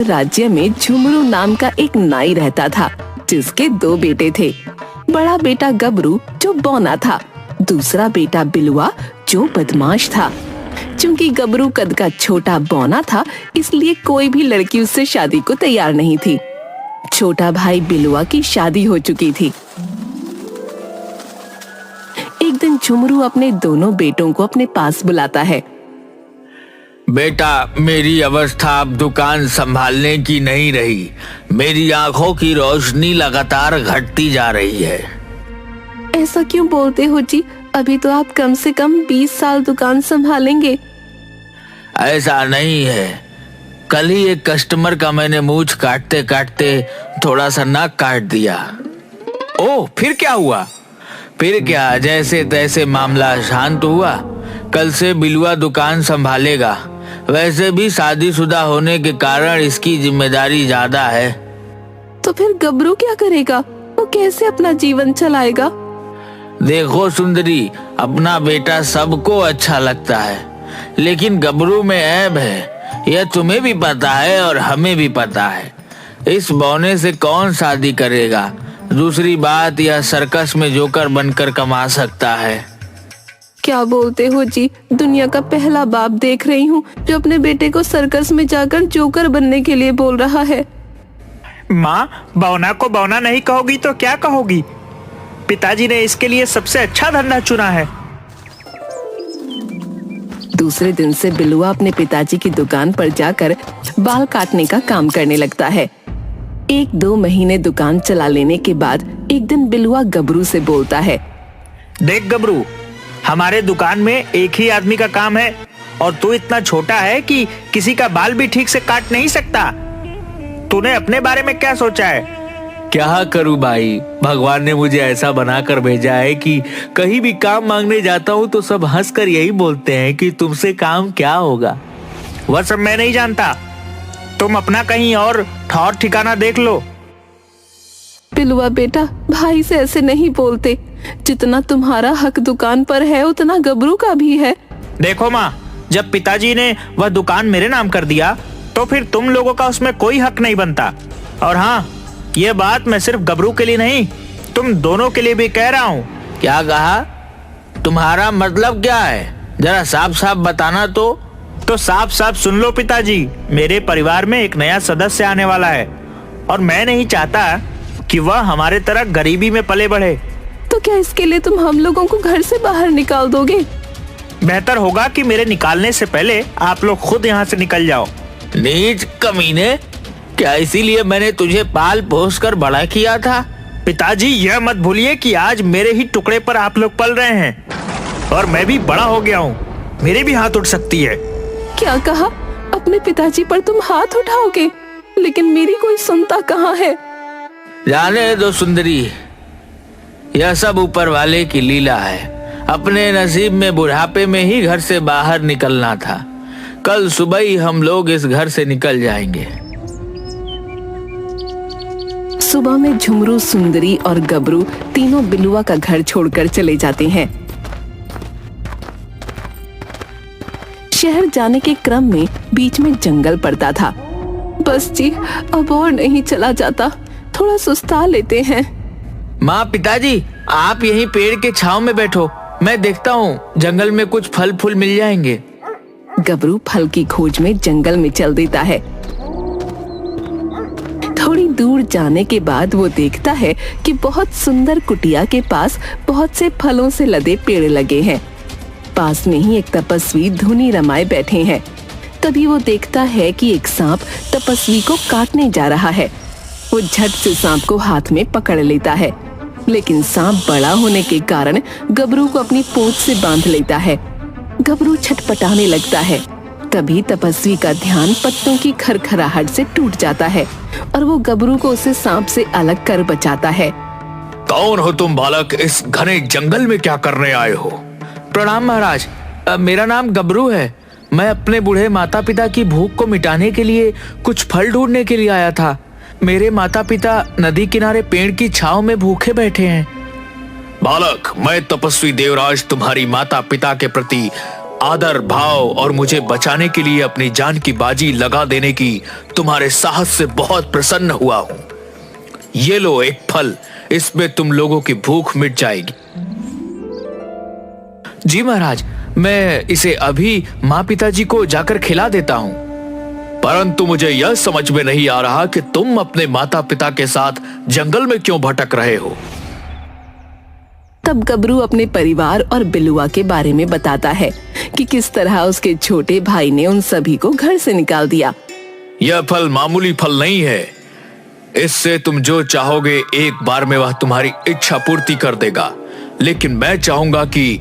राज्य में झुमरू नाम का एक नाई रहता था, जिसके दो बेटे थे। बड़ा बेटा गबरू जो बौना था, दूसरा बेटा बिलुआ जो बदमाश था। चूंकि गबरू कद का छोटा बौना था, इसलिए कोई भी लड़की उससे शादी को तैयार नहीं थी। छोटा भाई बिलुआ की शादी हो चुकी थी। एक दिन झुमरू अपने दोनों बेटों को अपने पास बुलाता है। बेटा, मेरी अवस्था अब दुकान संभालने की नहीं रही। मेरी आंखों की रोशनी लगातार घटती जा रही है। ऐसा क्यों बोलते हो जी? अभी तो आप कम से कम 20 साल दुकान संभालेंगे। ऐसा नहीं है। कल ही एक कस्टमर का मैंने मूंछ काटते काटते थोड़ा सा नाक काट दिया। ओह, फिर क्या हुआ? फिर क्या, जैसे तैसे मामला शांत हुआ। कल से बिलुआ दुकान संभालेगा। वैसे भी शादीशुदा होने के कारण इसकी जिम्मेदारी ज्यादा है। तो फिर गबरू क्या करेगा? वो कैसे अपना जीवन चलाएगा? देखो सुंदरी, अपना बेटा सबको अच्छा लगता है, लेकिन गबरू में ऐब है। यह तुम्हें भी पता है और हमें भी पता है। इस बौने से कौन शादी करेगा? दूसरी बात, यह सर्कस में जोकर बनकर कमा सकता है। क्या बोलते हो जी? दुनिया का पहला बाप देख रही हूँ जो अपने बेटे को सर्कस में जाकर जोकर बनने के लिए बोल रहा है। माँ, बौना को बौना नहीं कहोगी तो क्या कहोगी? पिताजी ने इसके लिए सबसे अच्छा धंधा चुना है। दूसरे दिन से बिलुआ अपने पिताजी की दुकान पर जाकर बाल काटने का काम करने लगता है। 1-2 महीने दुकान चला लेने के बाद एक दिन बिलुआ गबरू से बोलता है। देख गबरू, हमारे दुकान में एक ही आदमी का काम है और तू इतना छोटा है कि किसी का बाल भी ठीक से काट नहीं सकता। तूने अपने बारे में क्या सोचा है? क्या करूं भाई, भगवान ने मुझे ऐसा बनाकर भेजा है कि कहीं भी काम मांगने जाता हूं तो सब हंसकर यही बोलते हैं कि तुमसे काम क्या होगा। वह सब मैं नहीं जानता। तुम अपना कहीं और ठौर ठिकाना देख लो। बिलुआ बेटा, भाई से ऐसे नहीं बोलते। जितना तुम्हारा हक दुकान पर है, उतना गबरू का भी है। देखो माँ, जब पिताजी ने वह दुकान मेरे नाम कर दिया तो फिर तुम लोगों का उसमें कोई हक नहीं बनता। और हाँ, ये बात मैं सिर्फ गबरू के लिए नहीं, तुम दोनों के लिए भी कह रहा हूँ। क्या कहा? तुम्हारा मतलब क्या है? जरा साफ साफ बताना। तो साफ साफ सुन लो पिताजी, मेरे परिवार में एक नया सदस्य आने वाला है और मैं नहीं चाहता कि वह हमारे तरह गरीबी में पले बढ़े। तो क्या इसके लिए तुम हम लोगों को घर से बाहर निकाल दोगे? बेहतर होगा कि मेरे निकालने से पहले आप लोग खुद यहाँ से निकल जाओ। नीच कमीने, क्या इसीलिए मैंने तुझे पाल पोस कर बड़ा किया था? पिताजी, यह मत भूलिए कि आज मेरे ही टुकड़े पर आप लोग पल रहे हैं और मैं भी बड़ा हो गया हूँ। मेरे भी हाथ उठ सकती है। क्या कहा? अपने पिताजी पर तुम हाथ उठाओगे? लेकिन मेरी कोई सुनता कहाँ है? जाने दो सुंदरी, यह सब ऊपर वाले की लीला है। अपने नसीब में बुढ़ापे में ही घर से बाहर निकलना था। कल सुबह ही हम लोग इस घर से निकल जाएंगे। सुबह में झुमरू, सुंदरी और गबरू तीनों बिलुआ का घर छोड़कर चले जाते हैं। शहर जाने के क्रम में बीच में जंगल पड़ता था। बस जी, अब और नहीं चला जाता, थोड़ा सुस्ता लेते हैं। माँ, पिताजी, आप यहीं पेड़ के छांव में बैठो, मैं देखता हूँ जंगल में कुछ फल फूल मिल जाएंगे। गबरू फल की खोज में जंगल में चल देता है। थोड़ी दूर जाने के बाद वो देखता है कि बहुत सुंदर कुटिया के पास बहुत से फलों से लदे पेड़ लगे हैं। पास में ही एक तपस्वी धुनी रमाए बैठे हैं। तभी वो देखता है कि एक सांप तपस्वी को काटने जा रहा है। वो झट से सांप को हाथ में पकड़ लेता है, लेकिन सांप बड़ा होने के कारण गबरू को अपनी पूंछ से बांध लेता है। गबरू छटपटाने लगता है। तभी तपस्वी का ध्यान पत्तों की खरखराहट से टूट जाता है और वो गबरू को उसे सांप से अलग कर बचाता है। कौन हो तुम बालक? इस घने जंगल में क्या करने आए हो? प्रणाम महाराज, मेरा नाम गबरू है। मैं अपने बूढ़े माता पिता की भूख को मिटाने के लिए कुछ फल ढूंढने के लिए आया था। मेरे माता पिता नदी किनारे पेड़ की छांव में भूखे बैठे हैं। बालक, मैं तपस्वी देवराज तुम्हारी माता पिता के प्रति आदर भाव और मुझे बचाने के लिए अपनी जान की बाजी लगा देने की तुम्हारे साहस से बहुत प्रसन्न हुआ हूं। ये लो एक फल, इसमें तुम लोगों की भूख मिट जाएगी। जी महाराज, मैं इसे अभी माँ पिताजी को जाकर खिला देता हूँ। परंतु मुझे यह समझ में नहीं आ रहा कि तुम अपने माता पिता के साथ जंगल में क्यों भटक रहे हो। तब गबरू अपने परिवार और बिलुआ के बारे में बताता है कि किस तरह उसके छोटे भाई ने उन सभी को घर से निकाल दिया। यह फल मामूली फल नहीं है, इससे तुम जो चाहोगे एक बार में वह तुम्हारी इच्छा पूर्ति कर देगा। लेकिन मैं चाहूंगा कि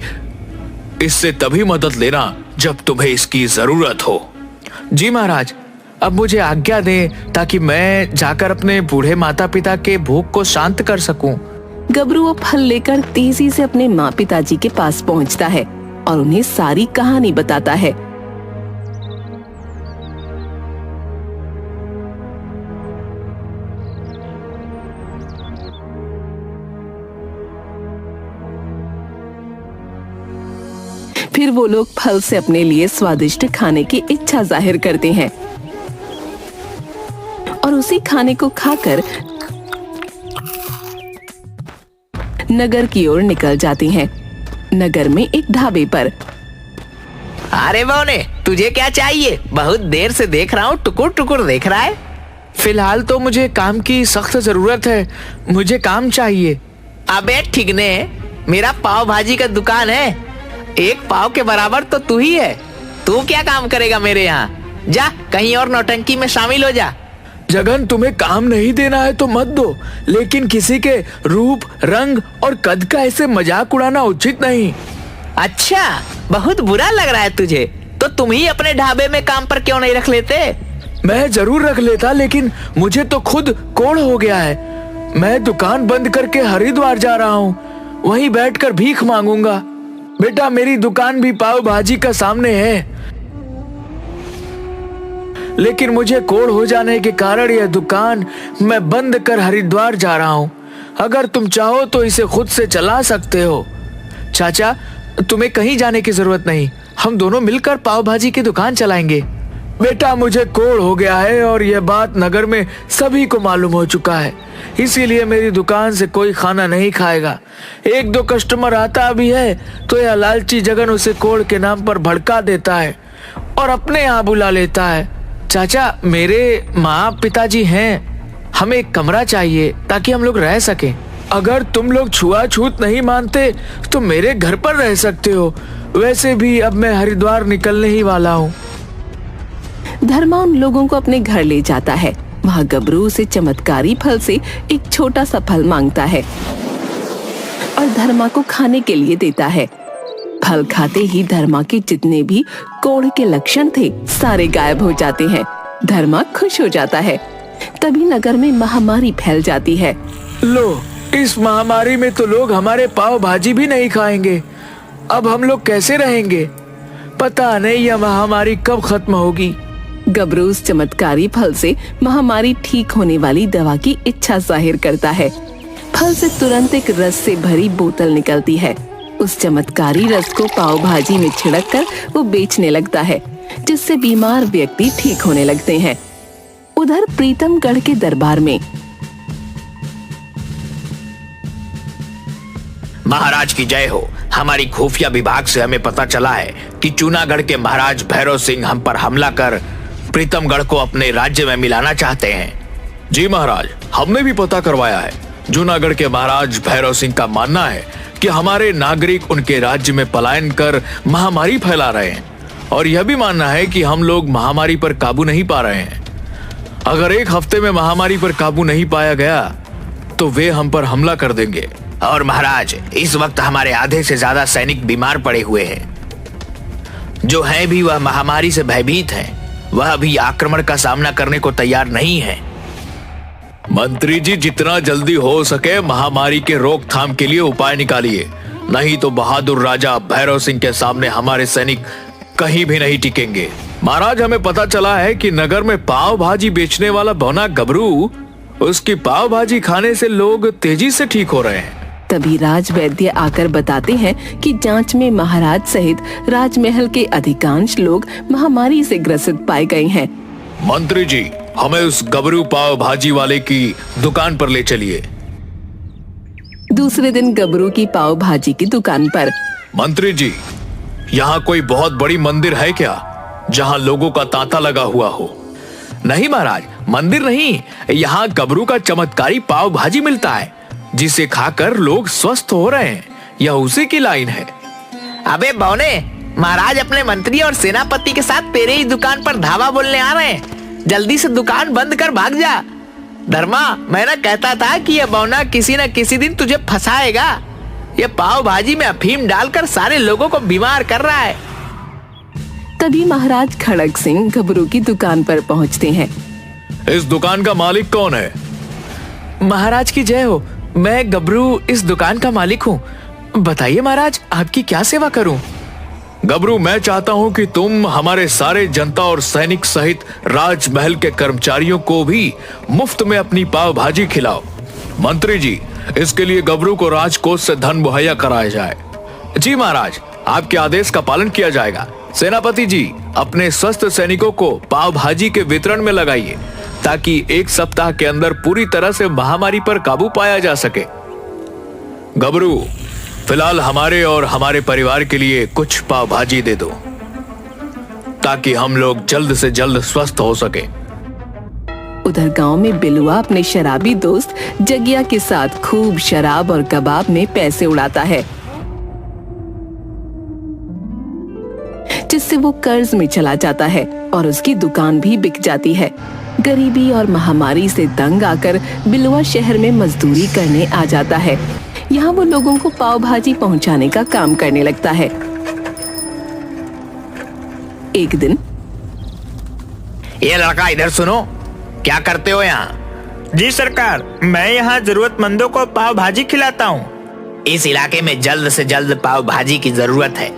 इससे तभी मदद लेना जब तुम्हें इसकी जरूरत हो। जी महाराज, अब मुझे आज्ञा दें ताकि मैं जाकर अपने बूढ़े माता पिता के भूख को शांत कर सकूं। गबरू वो फल लेकर तेजी से अपने माँ पिताजी के पास पहुँचता है और उन्हें सारी कहानी बताता है। फिर वो लोग फल से अपने लिए स्वादिष्ट खाने की इच्छा जाहिर करते हैं और उसी खाने को खाकर नगर की ओर निकल जाते हैं। नगर में एक ढाबे पर अरे बोने, तुझे क्या चाहिए? बहुत देर से देख रहा हूँ, टुकुर टुकुर देख रहा है। फिलहाल तो मुझे काम की सख्त जरूरत है, मुझे काम चाहिए। अबे ठीक ने, मेरा पाव भाजी का दुकान है, एक पाव के बराबर तो तू ही है। तू क्या काम करेगा मेरे यहाँ? जा कहीं और नौटंकी में शामिल हो जा। जगन, तुम्हें काम नहीं देना है तो मत दो, लेकिन किसी के रूप, रंग और कद का ऐसे मजाक उड़ाना उचित नहीं। अच्छा, बहुत बुरा लग रहा है तुझे? तो तुम ही अपने ढाबे में काम पर क्यों नहीं रख लेते? मैं जरूर रख लेता, लेकिन मुझे तो खुद कोढ़ हो गया है। मैं दुकान बंद करके हरिद्वार जा रहा हूँ, वहीं बैठकर भीख मांगूंगा। बेटा, मेरी दुकान भी पाव भाजी का सामने है, लेकिन मुझे कोढ़ हो जाने के कारण यह दुकान मैं बंद कर हरिद्वार जा रहा हूँ। अगर तुम चाहो तो इसे खुद से चला सकते हो। चाचा, तुम्हें कहीं जाने की जरूरत नहीं, हम दोनों मिलकर पाव भाजी की दुकान चलाएंगे। बेटा, मुझे कोढ़ हो गया है और यह बात नगर में सभी को मालूम हो चुका है, इसीलिए मेरी दुकान से कोई खाना नहीं खाएगा। एक दो कस्टमर आता भी है तो यह लालची जगन उसे कोढ़ के नाम पर भड़का देता है और अपने यहाँ बुला लेता है। चाचा, मेरे माँ पिताजी हैं, हमें एक कमरा चाहिए ताकि हम लोग रह सकें। अगर तुम लोग छुआछूत नहीं मानते तो मेरे घर पर रह सकते हो, वैसे भी अब मैं हरिद्वार निकलने ही वाला हूँ। धर्मा उन लोगों को अपने घर ले जाता है। वहाँ गबरू उसे चमत्कारी फल से एक छोटा सा फल मांगता है और धर्मा को खाने के लिए देता है। फल खाते ही धर्मा के जितने भी कोढ़ के लक्षण थे सारे गायब हो जाते हैं। धर्मा खुश हो जाता है। तभी नगर में महामारी फैल जाती है। लो, इस महामारी में तो लोग हमारे पाव भाजी भी नहीं खाएंगे। अब हम लोग कैसे रहेंगे? पता नहीं यह महामारी कब खत्म होगी। गबरू उस चमत्कारी फल से महामारी ठीक होने वाली दवा की इच्छा जाहिर करता है। फल से तुरंत एक रस से भरी बोतल निकलती है। उस चमत्कारी रस को पाव भाजी में छिड़ककर वो बेचने लगता है, जिससे बीमार व्यक्ति ठीक होने लगते हैं। उधर प्रीतमगढ़ के दरबार में महाराज की जय हो। हमारी खुफिया विभाग से हमें पता चला है कि जूनागढ़ के महाराज भैरव सिंह हम पर हमला कर प्रीतमगढ़ को अपने राज्य में मिलाना चाहते हैं। जी महाराज, हमने भी पता करवाया है। जूनागढ़ के महाराज भैरव सिंह का मानना है कि हमारे नागरिक उनके राज्य में पलायन कर महामारी फैला रहे हैं और यह भी मानना है कि हम लोग महामारी पर काबू नहीं पा रहे हैं। अगर एक हफ्ते में महामारी पर काबू नहीं पाया गया तो वे हम पर हमला कर देंगे। और महाराज, इस वक्त हमारे आधे से ज्यादा सैनिक बीमार पड़े हुए हैं। जो हैं भी वह महामारी से भयभीत हैं। वह अभी आक्रमण का सामना करने को तैयार नहीं है। मंत्री जी, जितना जल्दी हो सके महामारी के रोकथाम के लिए उपाय निकालिए, नहीं तो बहादुर राजा भैरव सिंह के सामने हमारे सैनिक कहीं भी नहीं टिकेंगे। महाराज, हमें पता चला है कि नगर में पाव भाजी बेचने वाला बौना गबरू, उसकी पाव भाजी खाने से लोग तेजी से ठीक हो रहे हैं। तभी राज वैद्य आकर बताते हैं कि जांच में महाराज सहित राजमहल के अधिकांश लोग महामारी से ग्रसित पाए गए हैं। मंत्री जी, हमें उस गबरू पाव भाजी वाले की दुकान पर ले चलिए। दूसरे दिन गबरू की पाव भाजी की दुकान पर। मंत्री जी, यहाँ कोई बहुत बड़ी मंदिर है क्या जहाँ लोगों का तांता लगा हुआ हो? नहीं महाराज, मंदिर नहीं, यहाँ गबरू का चमत्कारी पाव भाजी मिलता है जिसे खाकर लोग स्वस्थ हो रहे हैं। यह उसी की लाइन है। अबे बौने, महाराज अपने मंत्री और सेनापति के साथ तेरे ही दुकान पर धावा बोलने आ रहे हैं। जल्दी से दुकान बंद कर भाग जा। धर्मा, मैं ना कहता था कि यह बौना किसी न किसी दिन तुझे फंसाएगा। यह पाव भाजी में अफीम डालकर सारे लोगों को बीमार कर रहा है। तभी महाराज खड़ग सिंह गबरू की दुकान पर पहुंचते हैं। इस दुकान का मालिक कौन है? महाराज की जय हो, मैं गबरू इस दुकान का मालिक हूँ। बताइए महाराज, आपकी क्या सेवा करूँ? गबरू, मैं चाहता हूँ कि तुम हमारे सारे जनता और सैनिक सहित राजमहल के कर्मचारियों को भी मुफ्त में अपनी पाव भाजी खिलाओ। मंत्री जी, इसके लिए गबरू को राजकोष से धन मुहैया कराया जाए। जी महाराज, आपके आदेश का पालन किया जाएगा। सेनापति जी, अपने स्वस्थ सैनिकों को पाव भाजी के वितरण में लगाइए ताकि एक सप्ताह के अंदर पूरी तरह से महामारी पर काबू पाया जा सके। गबरू, फिलहाल हमारे और हमारे परिवार के लिए कुछ पाव भाजी दे दो ताकि हम लोग जल्द से जल्द स्वस्थ हो सके। उधर गांव में बिलुआ अपने शराबी दोस्त जगिया के साथ खूब शराब और कबाब में पैसे उड़ाता है, जिससे वो कर्ज में चला जाता है और उसकी दुकान भी बिक जाती है। गरीबी और महामारी से तंग आकर बिलुआ शहर में मजदूरी करने आ जाता है। यहाँ वो लोगों को पाव भाजी पहुँचाने का काम करने लगता है। एक दिन, ये लड़का इधर सुनो, क्या करते हो यहाँ? जी सरकार, मैं यहाँ जरूरतमंदों को पाव भाजी खिलाता हूँ। इस इलाके में जल्द से जल्द पाव भाजी की जरूरत है।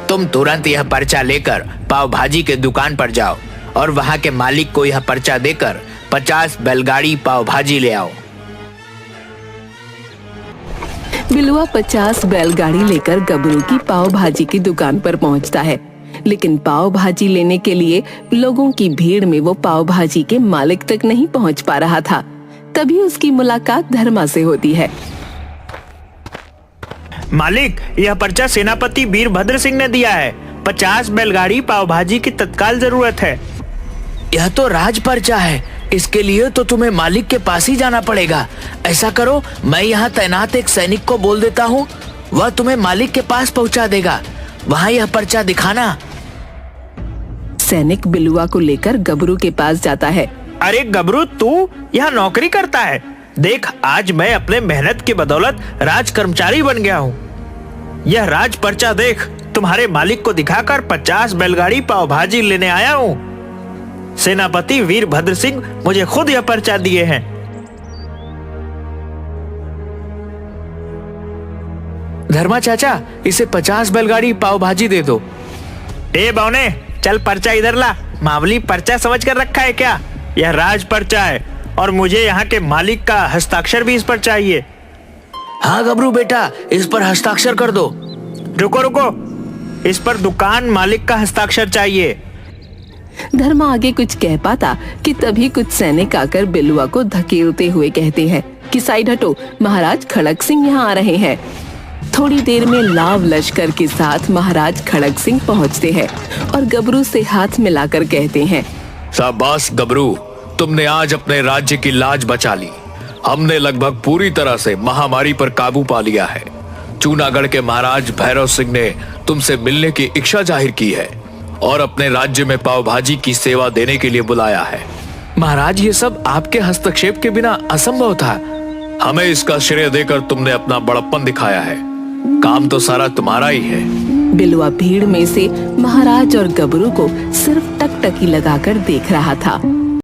तुम तुरंत यह पर्चा लेकर पाव भाजी के दुकान पर जाओ और वहाँ के मालिक को यह पर्चा देकर 50 बैलगाड़ी पाव भाजी ले आओ। बिलुआ 50 बैलगाड़ी लेकर गबरू की पाव भाजी की दुकान पर पहुंचता है, लेकिन पाव भाजी लेने के लिए लोगों की भीड़ में वो पाव भाजी के मालिक तक नहीं पहुंच पा रहा था। तभी उसकी मुलाकात धर्मा से होती है। मालिक, यह पर्चा सेनापति वीरभद्र सिंह ने दिया है। 50 बैलगाड़ी पाव भाजी की तत्काल जरूरत है। यह तो राज पर्चा है, इसके लिए तो तुम्हें मालिक के पास ही जाना पड़ेगा। ऐसा करो, मैं यहाँ तैनात एक सैनिक को बोल देता हूँ, वह तुम्हें मालिक के पास पहुँचा देगा। वहाँ यह पर्चा दिखाना। सैनिक बिलुआ को लेकर गबरू के पास जाता है। अरे गबरू, तू यहाँ नौकरी करता है? देख, आज मैं अपने मेहनत की बदौलत राज कर्मचारी बन गया हूँ। यह राज पर्चा देख, तुम्हारे मालिक को दिखाकर 50 बैलगाड़ी पाव भाजी लेने आया हूँ। सेनापति वीरभद्र सिंह मुझे खुद यह पर्चा दिए हैं। धर्मा चाचा, इसे 50 बैलगाड़ी पाव भाजी दे दो। ए बौने, चल पर्चा इधर ला। मामूली पर्चा समझ कर रखा है क्या? यह राज पर्चा है और मुझे यहाँ के मालिक का हस्ताक्षर भी इस पर चाहिए। हाँ गबरू बेटा, इस पर हस्ताक्षर कर दो। रुको रुको, इस पर दुकान मालिक का हस्ताक्षर चाहिए। धर्मा आगे कुछ कह पाता कि तभी कुछ सैनिक आकर बिलुआ को धकेलते हुए कहते हैं कि साइड हटो, महाराज खड़ग सिंह यहाँ आ रहे हैं। थोड़ी देर में लाव लश्कर के साथ महाराज खड़ग सिंह पहुँचते हैं और गबरू से हाथ मिलाकर कहते हैं, शाबाश गबरू, तुमने आज अपने राज्य की लाज बचा ली। हमने लगभग पूरी तरह से महामारी पर काबू पा लिया है। चूनागढ़ के महाराज भैरव सिंह ने तुमसे मिलने की इच्छा जाहिर की है और अपने राज्य में पाव भाजी की सेवा देने के लिए बुलाया है। महाराज, ये सब आपके हस्तक्षेप के बिना असंभव था। हमें इसका श्रेय देकर तुमने अपना बड़प्पन दिखाया है। काम तो सारा तुम्हारा ही है। बिलुआ भीड़ में से महाराज और गबरू को सिर्फ टकटकी लगाकर देख रहा था।